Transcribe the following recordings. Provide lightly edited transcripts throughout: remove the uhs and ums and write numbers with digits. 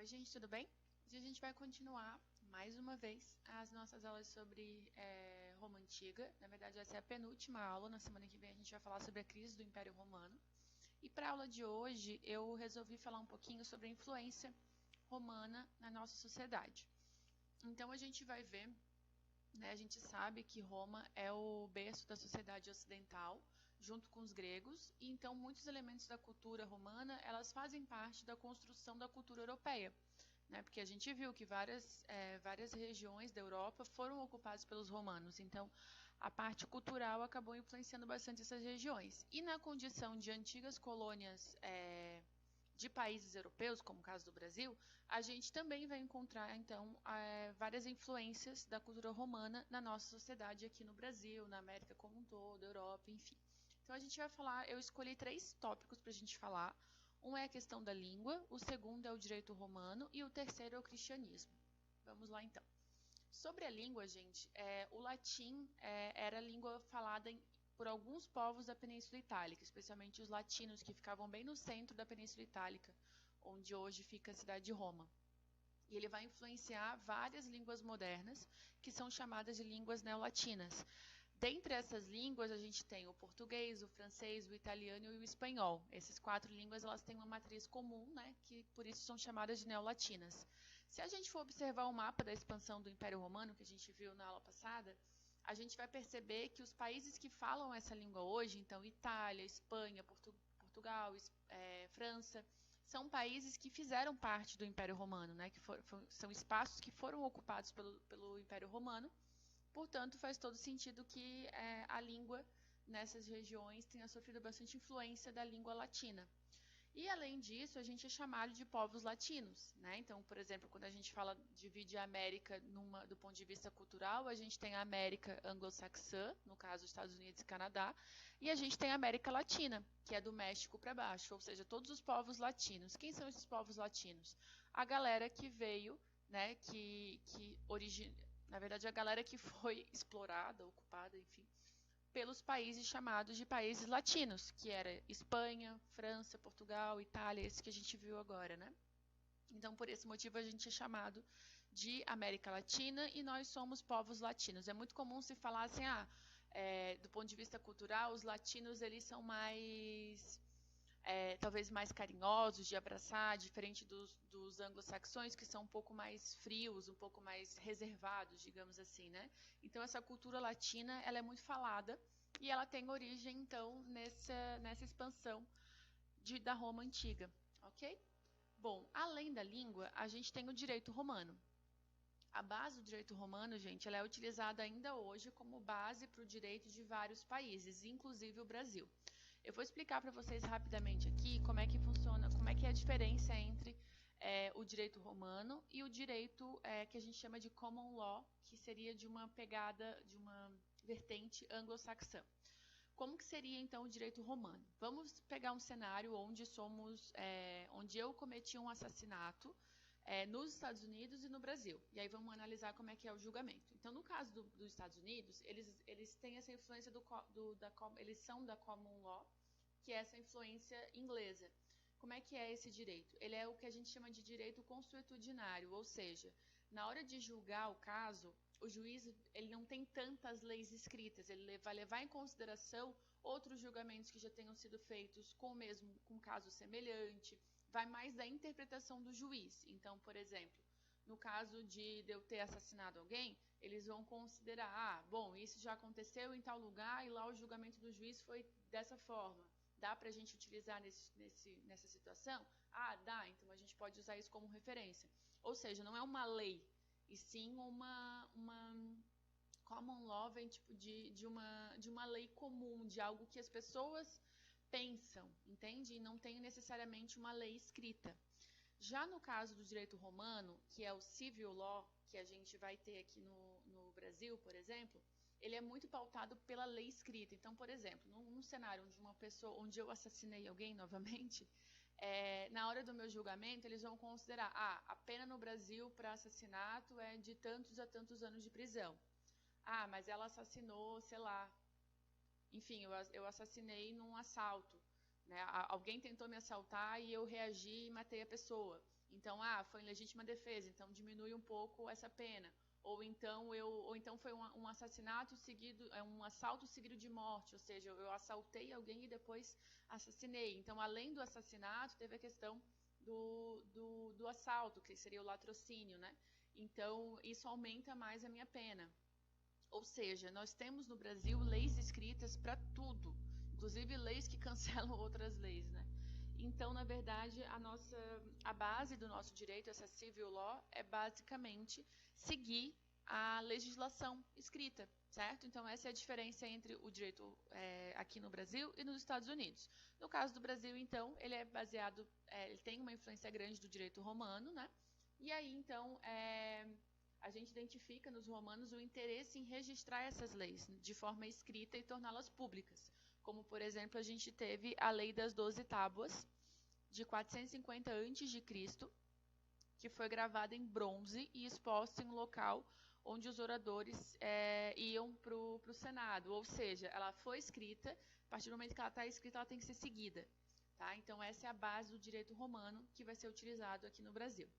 Oi, gente, tudo bem? Hoje a gente vai continuar, mais uma vez, as nossas aulas sobre Roma Antiga. Na verdade, essa é a penúltima aula. Na semana que vem a gente vai falar sobre a crise do Império Romano. E para a aula de hoje, eu resolvi falar um pouquinho sobre a influência romana na nossa sociedade. Então, a gente vai ver, a gente sabe que Roma é o berço da sociedade ocidental, junto com os gregos, e então muitos elementos da cultura romana, elas fazem parte da construção da cultura europeia, porque a gente viu que várias regiões da Europa foram ocupadas pelos romanos, então a parte cultural acabou influenciando bastante essas regiões. E na condição de antigas colônias de países europeus, como o caso do Brasil, a gente também vai encontrar, então, várias influências da cultura romana na nossa sociedade aqui no Brasil, na América como um todo, Europa, enfim. Então, a gente vai falar, eu escolhi 3 tópicos para a gente falar. Um é a questão da língua, o segundo é o direito romano e o terceiro é o cristianismo. Vamos lá, então. Sobre a língua, gente, o latim era a língua falada por alguns povos da Península Itálica, especialmente os latinos, que ficavam bem no centro da Península Itálica, onde hoje fica a cidade de Roma. E ele vai influenciar várias línguas modernas, que são chamadas de línguas neolatinas. Dentre essas línguas, a gente tem o português, o francês, o italiano e o espanhol. Essas 4 línguas elas têm uma matriz comum, que por isso são chamadas de neolatinas. Se a gente for observar o mapa da expansão do Império Romano, que a gente viu na aula passada, a gente vai perceber que os países que falam essa língua hoje, então Itália, Espanha, Portugal, França, são países que fizeram parte do Império Romano, que são espaços que foram ocupados pelo Império Romano. Portanto, faz todo sentido que a língua nessas regiões tenha sofrido bastante influência da língua latina. E, além disso, a gente é chamado de povos latinos. Então, por exemplo, quando a gente divide a América do ponto de vista cultural, a gente tem a América anglo-saxã, no caso, Estados Unidos e Canadá, e a gente tem a América Latina, que é do México para baixo, ou seja, todos os povos latinos. Quem são esses povos latinos? A galera que veio, na verdade, a galera que foi explorada, ocupada, enfim, pelos países chamados de países latinos, que era Espanha, França, Portugal, Itália, esse que a gente viu agora, Então, por esse motivo, a gente é chamado de América Latina e nós somos povos latinos. É muito comum se falar assim, do ponto de vista cultural, os latinos eles são talvez mais carinhosos de abraçar, diferente dos anglo-saxões, que são um pouco mais frios, um pouco mais reservados, digamos assim, Então, essa cultura latina, ela é muito falada e ela tem origem, então, nessa expansão da Roma Antiga, ok? Bom, além da língua, a gente tem o direito romano. A base do direito romano, gente, ela é utilizada ainda hoje como base para o direito de vários países, inclusive o Brasil. Eu vou explicar para vocês rapidamente aqui como é que funciona, como é que é a diferença entre o direito romano e o direito que a gente chama de common law, que seria de uma pegada, de uma vertente anglo-saxã. Como que seria então o direito romano? Vamos pegar um cenário onde eu cometi um assassinato nos Estados Unidos e no Brasil. E aí vamos analisar como é que é o julgamento. Então, no caso dos Estados Unidos, eles têm essa influência eles são da common law, que é essa influência inglesa. Como é que é esse direito? Ele é o que a gente chama de direito consuetudinário, ou seja, na hora de julgar o caso, o juiz ele não tem tantas leis escritas, ele vai levar em consideração outros julgamentos que já tenham sido feitos com caso semelhante, vai mais da interpretação do juiz. Então, por exemplo, no caso de eu ter assassinado alguém, eles vão considerar, isso já aconteceu em tal lugar e lá o julgamento do juiz foi dessa forma. Dá para a gente utilizar nessa situação? Dá, então a gente pode usar isso como referência. Ou seja, não é uma lei, e sim uma common law vem tipo de uma lei comum, de algo que as pessoas pensam, entende? E não tem necessariamente uma lei escrita. Já no caso do direito romano, que é o civil law, que a gente vai ter aqui no Brasil, por exemplo, ele é muito pautado pela lei escrita. Então, por exemplo, num cenário onde eu assassinei alguém novamente, na hora do meu julgamento, eles vão considerar, a pena no Brasil para assassinato é de tantos a tantos anos de prisão. Mas ela assassinou, sei lá, enfim, eu assassinei num assalto. né? Alguém tentou me assaltar e eu reagi e matei a pessoa. Então, foi em legítima defesa, então diminui um pouco essa pena. Ou então foi um assassinato seguido, um assalto seguido de morte, ou seja, eu assaltei alguém e depois assassinei. Então, além do assassinato, teve a questão do assalto, que seria o latrocínio, né? Então, isso aumenta mais a minha pena. Ou seja, nós temos no Brasil leis escritas para tudo, inclusive leis que cancelam outras leis, né? Então, na verdade, a base do nosso direito, essa civil law, é basicamente seguir a legislação escrita, certo? Então, essa é a diferença entre o direito aqui no Brasil e nos Estados Unidos. No caso do Brasil, então, ele é baseado, ele tem uma influência grande do direito romano, né? E aí, então, a gente identifica nos romanos o interesse em registrar essas leis de forma escrita e torná-las públicas. Como, por exemplo, a gente teve a Lei das 12 Tábuas, de 450 a.C., que foi gravada em bronze e exposta em um local onde os oradores iam para o Senado. Ou seja, ela foi escrita, a partir do momento que ela está escrita, ela tem que ser seguida. Tá? Então, essa é a base do direito romano que vai ser utilizado aqui no Brasil.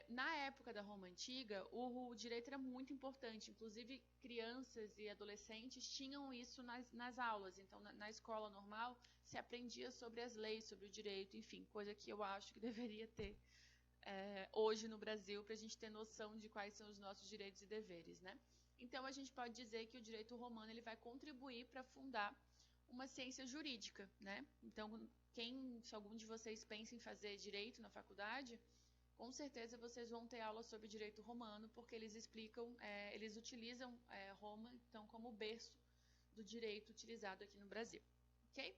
Na época da Roma Antiga, o direito era muito importante, inclusive crianças e adolescentes tinham isso nas aulas. Então, na escola normal, se aprendia sobre as leis, sobre o direito, enfim, coisa que eu acho que deveria ter hoje no Brasil, para a gente ter noção de quais são os nossos direitos e deveres, né? Então, a gente pode dizer que o direito romano ele vai contribuir para fundar uma ciência jurídica, né? Então, se algum de vocês pensa em fazer direito na faculdade, com certeza vocês vão ter aula sobre direito romano, porque eles utilizam Roma então como berço do direito utilizado aqui no Brasil, ok?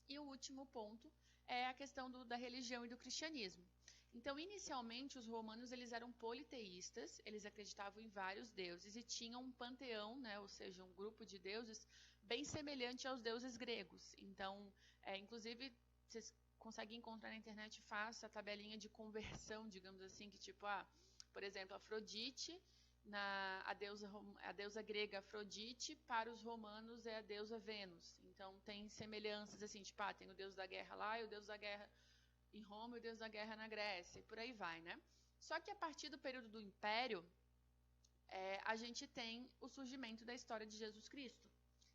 E o último ponto é a questão da religião e do cristianismo. Então, inicialmente, os romanos eles eram politeístas, eles acreditavam em vários deuses e tinham um panteão, né, ou seja, um grupo de deuses bem semelhante aos deuses gregos. Então, inclusive, vocês conseguem encontrar na internet fácil a tabelinha de conversão, digamos assim, que tipo, por exemplo, Afrodite, a deusa grega Afrodite, para os romanos é a deusa Vênus. Então, tem semelhanças assim, tipo, tem o deus da guerra lá e o deus da guerra em Roma e o deus da guerra na Grécia, e por aí vai, né? Só que a partir do período do Império, a gente tem o surgimento da história de Jesus Cristo.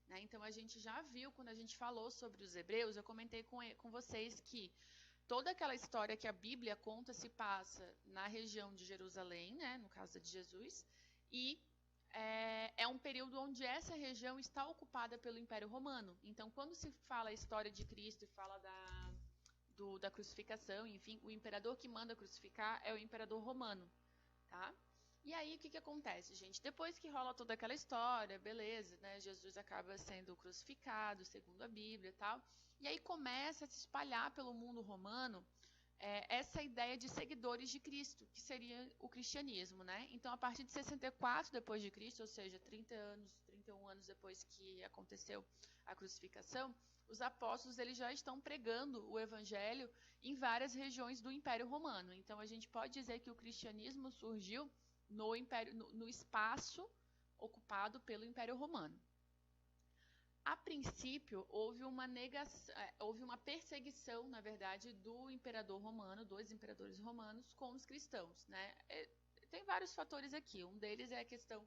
Né? Então, a gente já viu, quando a gente falou sobre os hebreus, eu comentei com vocês que toda aquela história que a Bíblia conta se passa na região de Jerusalém, né? No caso de Jesus, e é um período onde essa região está ocupada pelo Império Romano. Então, quando se fala a história de Cristo e fala da crucificação, enfim, o imperador que manda crucificar é o imperador romano, tá? E aí, o que acontece, gente? Depois que rola toda aquela história, beleza, né? Jesus acaba sendo crucificado, segundo a Bíblia e tal. E aí começa a se espalhar pelo mundo romano essa ideia de seguidores de Cristo, que seria o cristianismo, né? Então, a partir de 64 depois de Cristo, ou seja, 31 anos depois que aconteceu a crucificação, os apóstolos eles já estão pregando o evangelho em várias regiões do Império Romano. Então, a gente pode dizer que o cristianismo surgiu no espaço ocupado pelo Império Romano. A princípio, houve uma perseguição, na verdade, do imperador romano, dos imperadores romanos, com os cristãos. Né? Tem vários fatores aqui. Um deles é a questão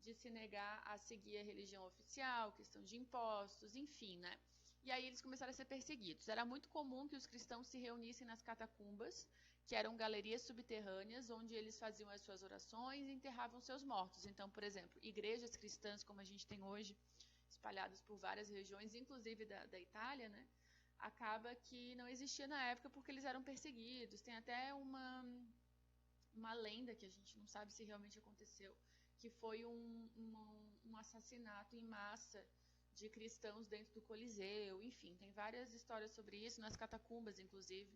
de se negar a seguir a religião oficial, questão de impostos, enfim, né? E aí eles começaram a ser perseguidos. Era muito comum que os cristãos se reunissem nas catacumbas, que eram galerias subterrâneas, onde eles faziam as suas orações e enterravam seus mortos. Então, por exemplo, igrejas cristãs, como a gente tem hoje, espalhadas por várias regiões, inclusive da Itália, né? Acaba que não existia na época porque eles eram perseguidos. Tem até uma lenda que a gente não sabe se realmente aconteceu, que foi um assassinato em massa de cristãos dentro do Coliseu. Enfim, tem várias histórias sobre isso, nas catacumbas, inclusive,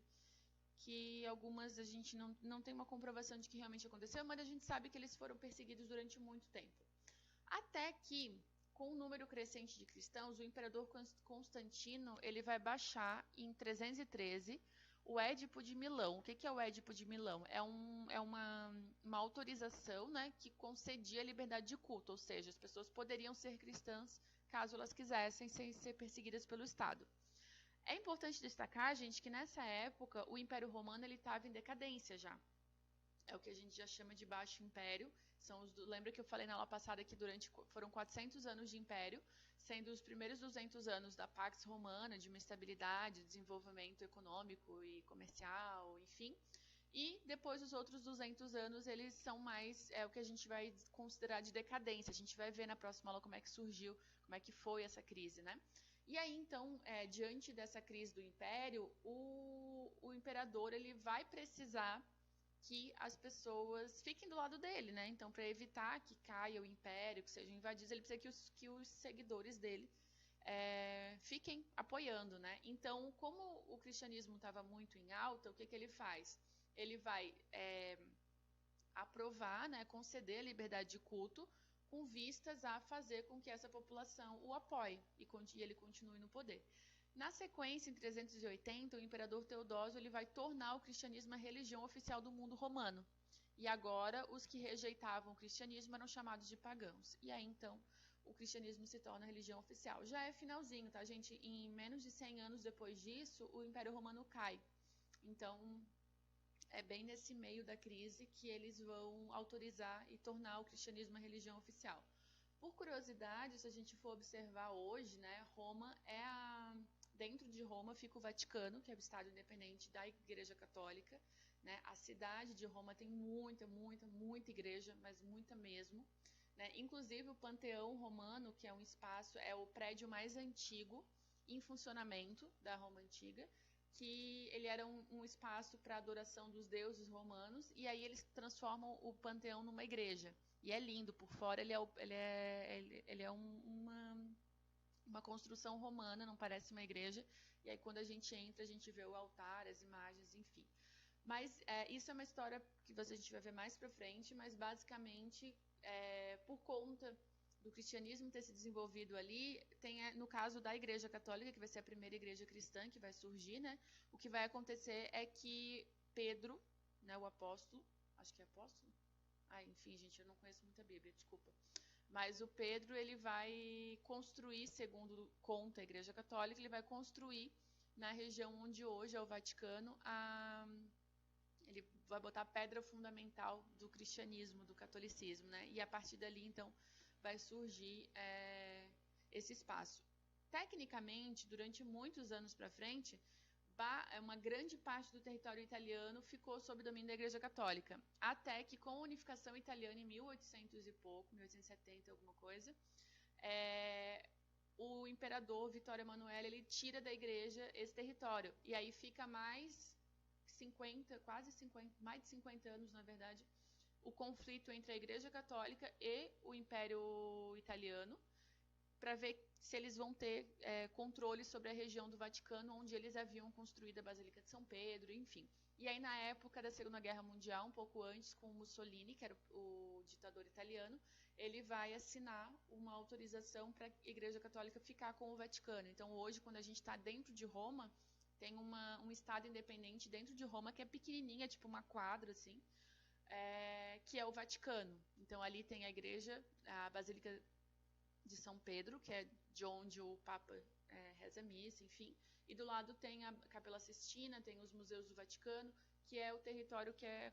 que algumas a gente não tem uma comprovação de que realmente aconteceu, mas a gente sabe que eles foram perseguidos durante muito tempo. Até que, com o número crescente de cristãos, o imperador Constantino ele vai baixar em 313 o Édipo de Milão. O que é o Édipo de Milão? É uma autorização, né, que concedia a liberdade de culto, ou seja, as pessoas poderiam ser cristãs caso elas quisessem, sem ser perseguidas pelo Estado. É importante destacar, gente, que nessa época o Império Romano ele estava em decadência já. É o que a gente já chama de Baixo Império. Lembra que eu falei na aula passada que foram 400 anos de Império, sendo os primeiros 200 anos da Pax Romana, de uma estabilidade, desenvolvimento econômico e comercial, enfim. E depois os outros 200 anos, eles são mais, o que a gente vai considerar de decadência. A gente vai ver na próxima aula como é que surgiu, como é que foi essa crise, né? E aí, então, diante dessa crise do Império, o imperador ele vai precisar que as pessoas fiquem do lado dele, né? Então, para evitar que caia o Império, que sejam invadidos, ele precisa que os seguidores dele fiquem apoiando, né? Então, como o cristianismo estava muito em alta, o que ele faz? Ele vai aprovar, né, conceder a liberdade de culto com vistas a fazer com que essa população o apoie e ele continue no poder. Na sequência, em 380, o imperador Teodósio ele vai tornar o cristianismo a religião oficial do mundo romano. E agora, os que rejeitavam o cristianismo eram chamados de pagãos. E aí, então, o cristianismo se torna a religião oficial. Já é finalzinho, tá, gente? Em menos de 100 anos depois disso, o Império Romano cai. Então, é bem nesse meio da crise que eles vão autorizar e tornar o cristianismo a religião oficial. Por curiosidade, se a gente for observar hoje, né, dentro de Roma fica o Vaticano, que é o Estado independente da Igreja Católica, né? A cidade de Roma tem muita igreja, mas muita mesmo, né? Inclusive o Panteão Romano, que é um espaço, é o prédio mais antigo em funcionamento da Roma Antiga, que ele era um espaço para adoração dos deuses romanos, e aí eles transformam o Panteão numa igreja. E é lindo, por fora ele é uma construção romana, não parece uma igreja, e aí quando a gente entra, a gente vê o altar, as imagens, enfim. Mas isso é uma história que a gente vai ver mais para frente, mas basicamente, por conta do cristianismo ter se desenvolvido ali, no caso da Igreja Católica, que vai ser a primeira igreja cristã que vai surgir, né? O que vai acontecer é que Pedro, né, o apóstolo, acho que é apóstolo? Enfim, gente, eu não conheço muito a Bíblia, desculpa. Mas o Pedro, ele vai construir, segundo conta a Igreja Católica, ele vai construir na região onde hoje é o Vaticano, ele vai botar a pedra fundamental do cristianismo, do catolicismo, né? E a partir dali, então, vai surgir esse espaço. Tecnicamente, durante muitos anos para frente, uma grande parte do território italiano ficou sob domínio da Igreja Católica, até que com a unificação italiana em 1800 e pouco, 1870 alguma coisa, o imperador Vittorio Emanuele ele tira da Igreja esse território, e aí fica mais de 50 anos, na verdade, o conflito entre a Igreja Católica e o Império Italiano, para ver se eles vão ter controle sobre a região do Vaticano, onde eles haviam construído a Basílica de São Pedro, enfim. E aí, na época da Segunda Guerra Mundial, um pouco antes, com Mussolini, que era o ditador italiano, ele vai assinar uma autorização para a Igreja Católica ficar com o Vaticano. Então, hoje, quando a gente está dentro de Roma, tem um estado independente dentro de Roma que é pequenininha, tipo uma quadra, assim, que é o Vaticano. Então, ali tem a igreja, a Basílica de São Pedro, que é de onde o Papa reza a missa, enfim. E do lado tem a Capela Sistina, tem os museus do Vaticano, que é o território que é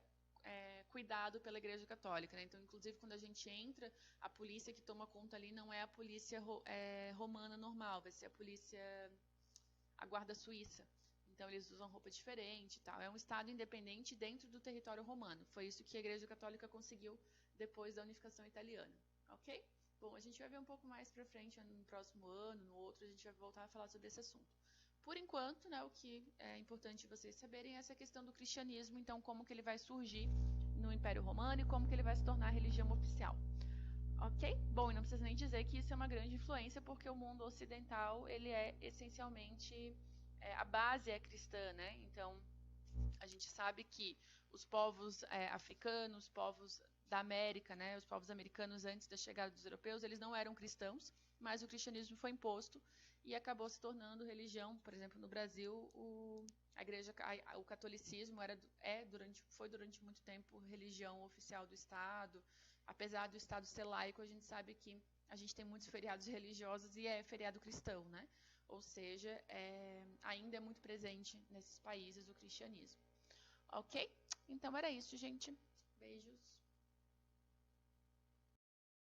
cuidado pela Igreja Católica, né? Então, inclusive, quando a gente entra, a polícia que toma conta ali não é a polícia romana normal, vai ser a guarda suíça. Então, eles usam roupa diferente e tal. É um estado independente dentro do território romano. Foi isso que a Igreja Católica conseguiu depois da unificação italiana. Ok? Bom, a gente vai ver um pouco mais pra frente no próximo ano, no outro, a gente vai voltar a falar sobre esse assunto. Por enquanto, né, o que é importante vocês saberem é essa questão do cristianismo, então como que ele vai surgir no Império Romano e como que ele vai se tornar a religião oficial. Ok? Bom, e não precisa nem dizer que isso é uma grande influência, porque o mundo ocidental, ele é essencialmente, a base é cristã, né? Então, a gente sabe que os povos africanos, povos da América, né, os povos americanos antes da chegada dos europeus, eles não eram cristãos, mas o cristianismo foi imposto e acabou se tornando religião. Por exemplo, no Brasil, o catolicismo foi durante muito tempo religião oficial do Estado. Apesar do Estado ser laico, a gente sabe que a gente tem muitos feriados religiosos e é feriado cristão, né? ou seja, ainda é muito presente nesses países o cristianismo. Ok? Então era isso, gente. Beijos.